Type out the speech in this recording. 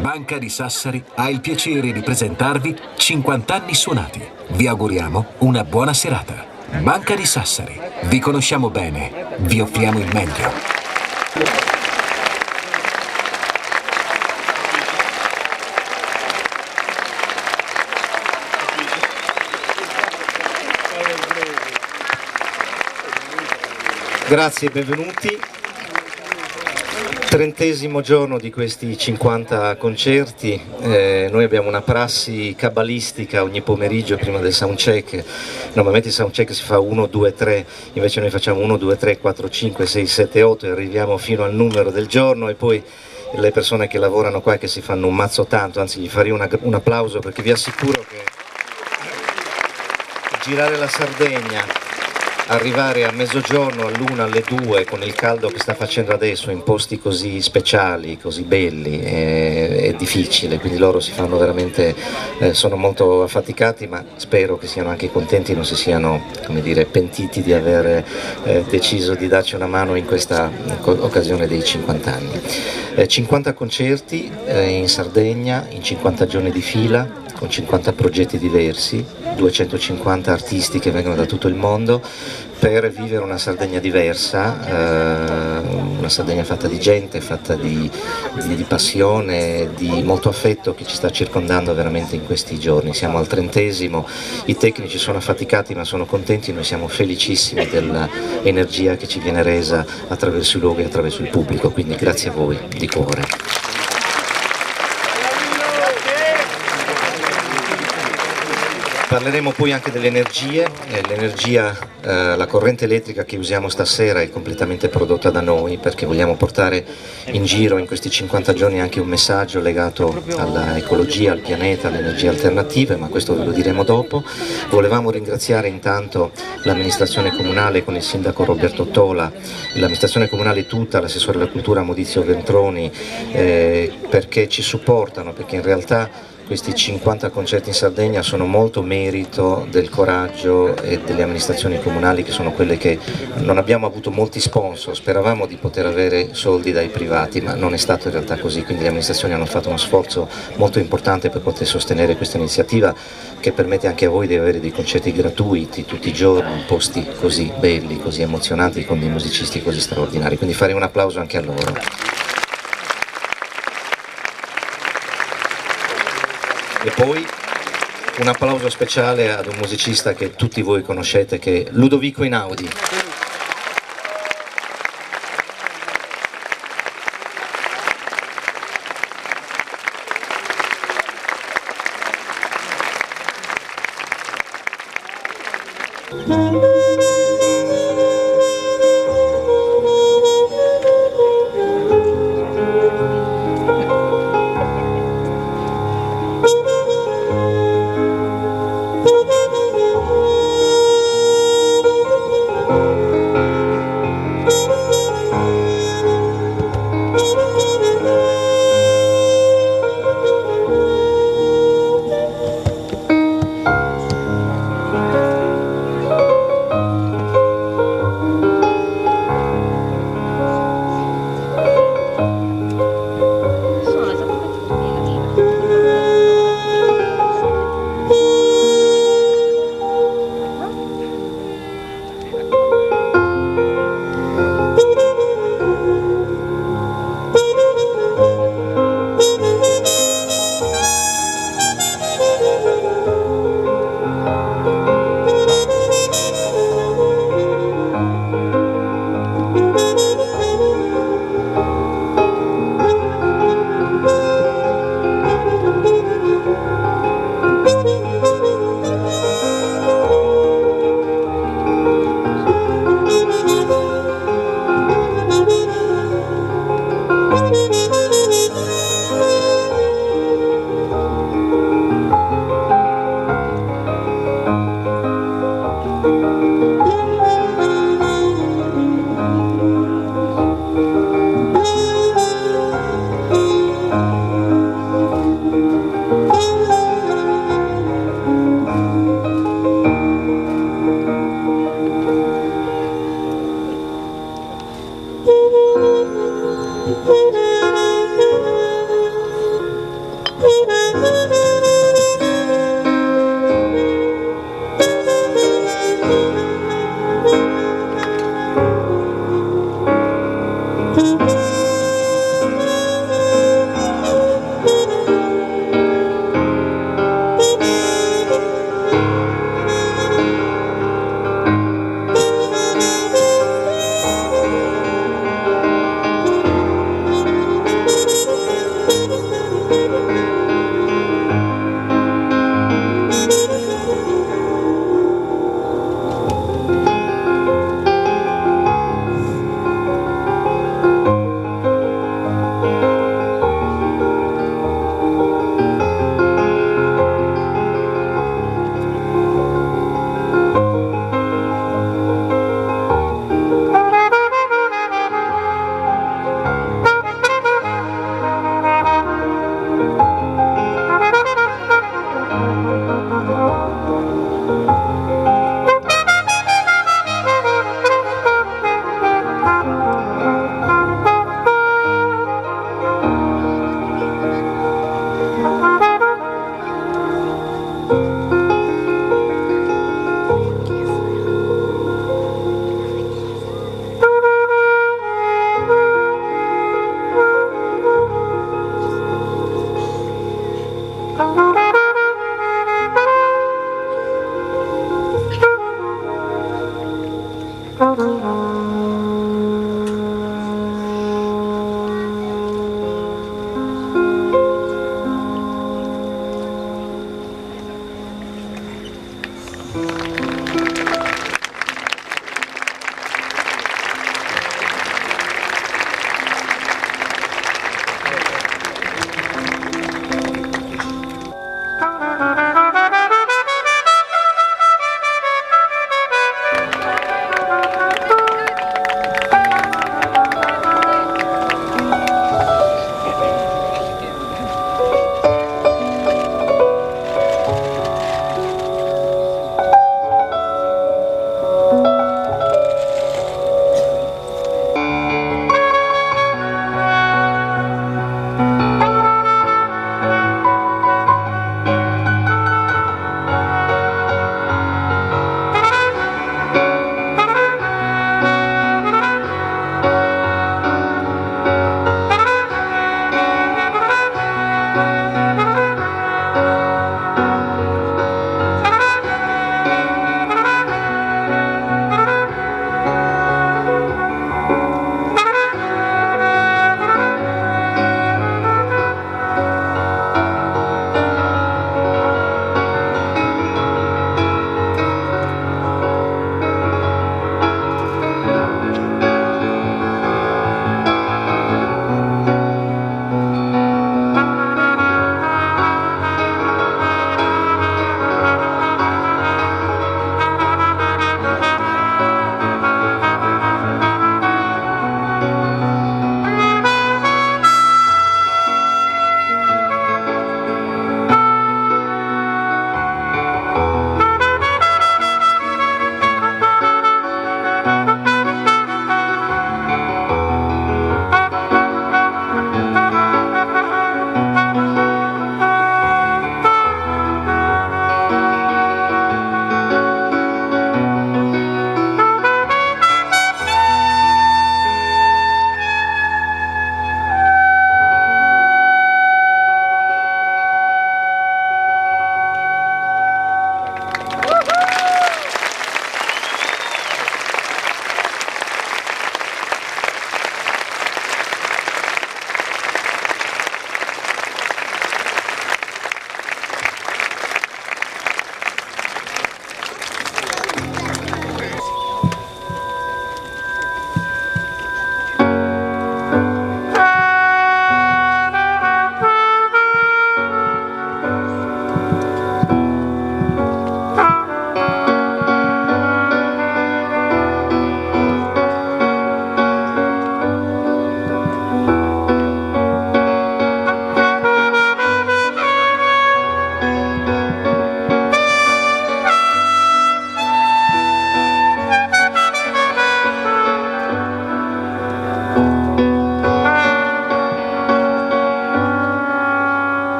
Banca di Sassari ha il piacere di presentarvi 50 anni suonati. Vi auguriamo una buona serata. Banca di Sassari, vi conosciamo bene, vi offriamo il meglio. Grazie e benvenuti. 30° giorno di questi 50 concerti. Noi abbiamo una prassi cabalistica ogni pomeriggio prima del soundcheck. Normalmente il soundcheck si fa 1, 2, 3, invece noi facciamo 1, 2, 3, 4, 5, 6, 7, 8 e arriviamo fino al numero del giorno, e poi le persone che lavorano qua che si fanno un mazzo tanto, anzi gli farei un applauso, perché vi assicuro che girare la Sardegna, arrivare a mezzogiorno, all'1, alle 2, con il caldo che sta facendo adesso, in posti così speciali, così belli, è difficile, quindi loro si fanno veramente, sono molto affaticati, ma spero che siano anche contenti, non si siano, come dire, pentiti di aver deciso di darci una mano in questa occasione dei 50 anni. 50 concerti in Sardegna, in 50 giorni di fila, con 50 progetti diversi, 250 artisti che vengono da tutto il mondo, per vivere una Sardegna diversa, una Sardegna fatta di gente, fatta di passione, di molto affetto che ci sta circondando veramente in questi giorni. Siamo al 30°, i tecnici sono affaticati ma sono contenti, noi siamo felicissimi dell'energia che ci viene resa attraverso i luoghi e attraverso il pubblico, quindi grazie a voi di cuore. Parleremo poi anche delle energie, la corrente elettrica che usiamo stasera è completamente prodotta da noi, perché vogliamo portare in giro in questi 50 giorni anche un messaggio legato all'ecologia, al pianeta, alle energie alternative, ma questo ve lo diremo dopo. Volevamo ringraziare intanto l'amministrazione comunale con il sindaco Roberto Tola, l'amministrazione comunale tutta, l'assessore alla cultura Maurizio Ventroni, perché ci supportano, perché in realtà questi 50 concerti in Sardegna sono molto merito del coraggio e delle amministrazioni comunali, che sono quelle che non abbiamo avuto molti sponsor, speravamo di poter avere soldi dai privati, ma non è stato in realtà così, quindi le amministrazioni hanno fatto uno sforzo molto importante per poter sostenere questa iniziativa, che permette anche a voi di avere dei concerti gratuiti tutti i giorni, in posti così belli, così emozionanti, con dei musicisti così straordinari, quindi farei un applauso anche a loro. E poi un applauso speciale ad un musicista che tutti voi conoscete, che è Ludovico Einaudi.